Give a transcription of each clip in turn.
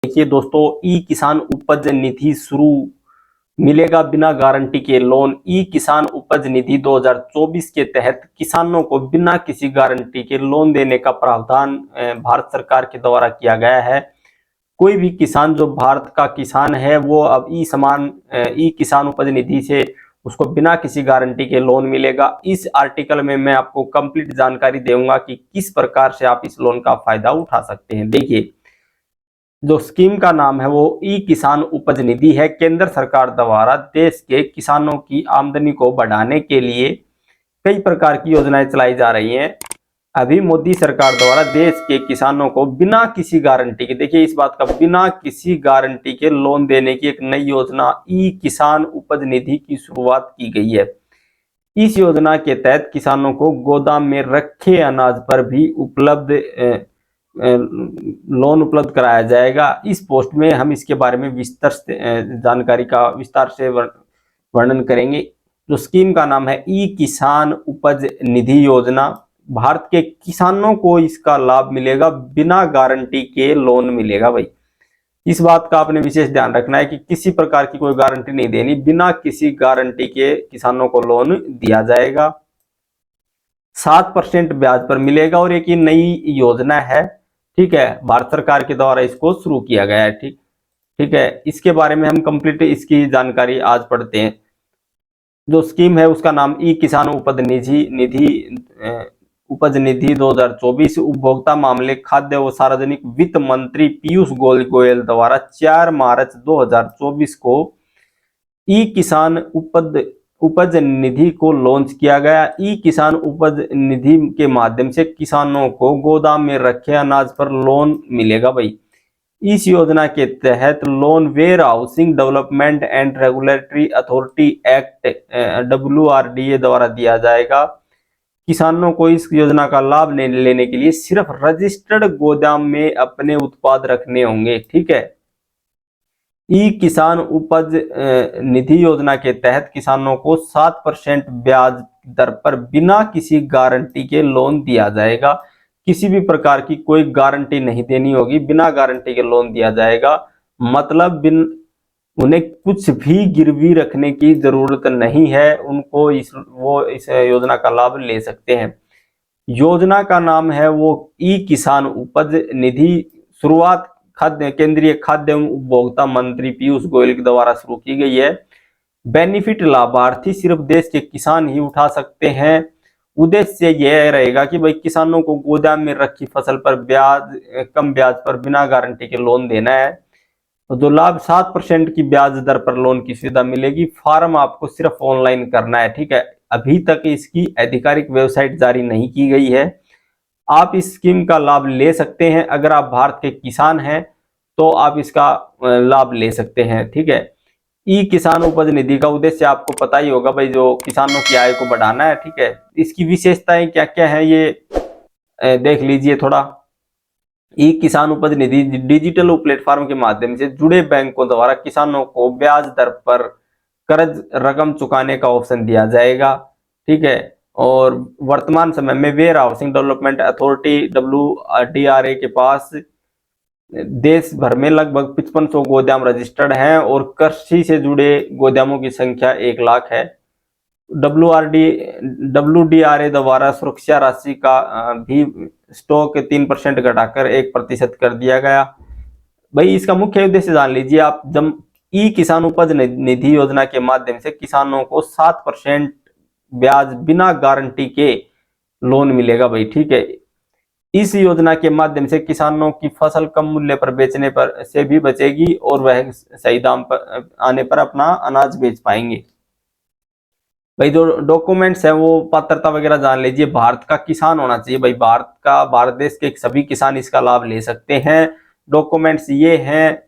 देखिए दोस्तों, ई किसान उपज निधि शुरू मिलेगा बिना गारंटी के लोन। ई किसान उपज निधि 2024 के तहत किसानों को बिना किसी गारंटी के लोन देने का प्रावधान भारत सरकार के द्वारा किया गया है। कोई भी किसान जो भारत का किसान है वो अब ई किसान उपज निधि से उसको बिना किसी गारंटी के लोन मिलेगा। इस आर्टिकल में मैं आपको कंप्लीट जानकारी दूंगा कि किस प्रकार से आप इस लोन का फायदा उठा सकते हैं। देखिए, जो स्कीम का नाम है वो ई किसान उपज निधि है। केंद्र सरकार द्वारा देश के किसानों की आमदनी को बढ़ाने के लिए कई प्रकार की योजनाएं चलाई जा रही हैं। अभी मोदी सरकार द्वारा देश के किसानों को बिना किसी गारंटी के, देखिए इस बात का, बिना किसी गारंटी के लोन देने की एक नई योजना ई किसान उपज निधि की शुरुआत की गई है। इस योजना के तहत किसानों को गोदाम में रखे अनाज पर भी लोन उपलब्ध कराया जाएगा। इस पोस्ट में हम इसके बारे में जानकारी का विस्तार से वर्णन करेंगे। जो स्कीम का नाम है ई किसान उपज निधि योजना। भारत के किसानों को इसका लाभ मिलेगा, बिना गारंटी के लोन मिलेगा। भाई इस बात का आपने विशेष ध्यान रखना है कि किसी प्रकार की कोई गारंटी नहीं देनी, बिना किसी गारंटी के किसानों को लोन दिया जाएगा। 7% ब्याज पर मिलेगा और एक नई योजना है, ठीक है, भारत सरकार के द्वारा इसको शुरू किया गया है। ठीक है, इसके बारे में हम कंप्लीट इसकी जानकारी आज पढ़ते हैं। जो स्कीम है उसका नाम ई किसान उपज निधि 2024 उपभोक्ता मामले, खाद्य व सार्वजनिक वित्त मंत्री पीयूष गोयल द्वारा 4 मार्च 2024 को ई किसान उपज निधि को लॉन्च किया गया। ई किसान उपज निधि के माध्यम से किसानों को गोदाम में रखे अनाज पर लोन मिलेगा। भाई इस योजना के तहत loan warehousing development and regulatory authority act WRDA द्वारा दिया जाएगा। किसानों को इस योजना का लाभ लेने के लिए सिर्फ रजिस्टर्ड गोदाम में अपने उत्पाद रखने होंगे। ठीक है, ई किसान उपज निधि योजना के तहत किसानों को 7% ब्याज दर पर बिना किसी गारंटी के लोन दिया जाएगा। किसी भी प्रकार की कोई गारंटी नहीं देनी होगी, बिना गारंटी के लोन दिया जाएगा। मतलब उन्हें कुछ भी गिरवी रखने की जरूरत नहीं है, उनको इस योजना का लाभ ले सकते हैं। योजना का नाम है वो ई किसान उपज निधि। शुरुआत केंद्रीय खाद्य एवं उपभोक्ता मंत्री पीयूष गोयल के द्वारा शुरू की गई है। बेनिफिट लाभार्थी सिर्फ देश के किसान ही उठा सकते हैं। उद्देश्य यह रहेगा कि भाई किसानों को गोदाम में रखी फसल पर कम ब्याज पर बिना गारंटी के लोन देना है। तो जो लाभ 7% की ब्याज दर पर लोन की सुविधा मिलेगी। फॉर्म आपको सिर्फ ऑनलाइन करना है। ठीक है, अभी तक इसकी आधिकारिक वेबसाइट जारी नहीं की गई है। आप इस स्कीम का लाभ ले सकते हैं। अगर आप भारत के किसान हैं तो आप इसका लाभ ले सकते हैं। ठीक है, ई किसान उपज निधि का उद्देश्य आपको पता ही होगा भाई, जो किसानों की आय को बढ़ाना है। ठीक है, इसकी विशेषताएं क्या क्या है ये देख लीजिए थोड़ा। ई किसान उपज निधि डिजिटल प्लेटफॉर्म के माध्यम से जुड़े बैंकों द्वारा किसानों को ब्याज दर पर कर्ज रकम चुकाने का ऑप्शन दिया जाएगा। ठीक है, और वर्तमान समय में warehousing development authority WRDA के पास देश भर में लगभग 5500 गोदाम रजिस्टर्ड हैं और कृषि से जुड़े गोदामों की संख्या 1 लाख है। WDRA द्वारा सुरक्षा राशि का भी स्टॉक 3% घटाकर 1% कर दिया गया। भाई इसका मुख्य उद्देश्य जान लीजिए आप। जब ई किसान उपज निधि योजना के माध्यम से किसानों को 7% ब्याज बिना गारंटी के लोन मिलेगा। भाई ठीक है, इस योजना के माध्यम से किसानों की फसल कम मूल्य पर बेचने पर से भी बचेगी और वह सही दाम पर आने पर अपना अनाज बेच पाएंगे। भाई जो डॉक्यूमेंट्स है वो पात्रता वगैरह जान लीजिए। भारत का किसान होना चाहिए। भाई भारत देश के सभी किसान इसका लाभ ले सकते हैं। डॉक्यूमेंट्स ये हैं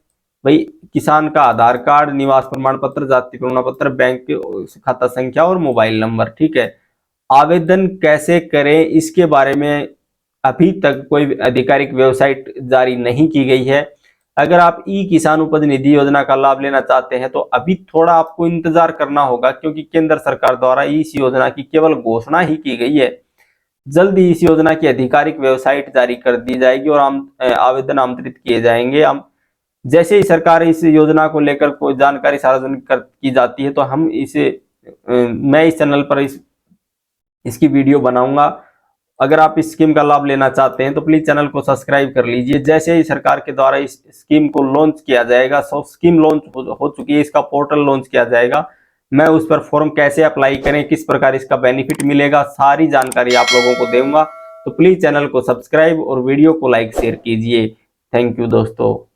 भाई, किसान का आधार कार्ड, निवास प्रमाण पत्र, जाति प्रमाण पत्र, बैंक खाता संख्या और मोबाइल नंबर। ठीक है, आवेदन कैसे करें इसके बारे में अभी तक कोई आधिकारिक वेबसाइट जारी नहीं की गई है। अगर आप ई किसान उपज निधि योजना का लाभ लेना चाहते हैं तो अभी थोड़ा आपको इंतजार करना होगा, क्योंकि केंद्र सरकार द्वारा इस योजना की केवल घोषणा ही की गई है। जल्द ही इस योजना की आधिकारिक वेबसाइट जारी कर दी जाएगी और आवेदन आमंत्रित किए जाएंगे। जैसे ही सरकार इस योजना को लेकर कोई जानकारी सार्वजनिक की जाती है तो हम इसे मैं इस चैनल पर इसकी वीडियो बनाऊंगा। अगर आप इस स्कीम का लाभ लेना चाहते हैं तो प्लीज चैनल को सब्सक्राइब कर लीजिए। जैसे ही सरकार के द्वारा इस स्कीम को लॉन्च किया जाएगा, स्कीम लॉन्च हो चुकी है, इसका पोर्टल लॉन्च किया जाएगा, मैं उस पर फॉर्म कैसे अप्लाई करें, किस प्रकार इसका बेनिफिट मिलेगा, सारी जानकारी आप लोगों को दूंगा। तो प्लीज चैनल को सब्सक्राइब और वीडियो को लाइक शेयर कीजिए। थैंक यू दोस्तों।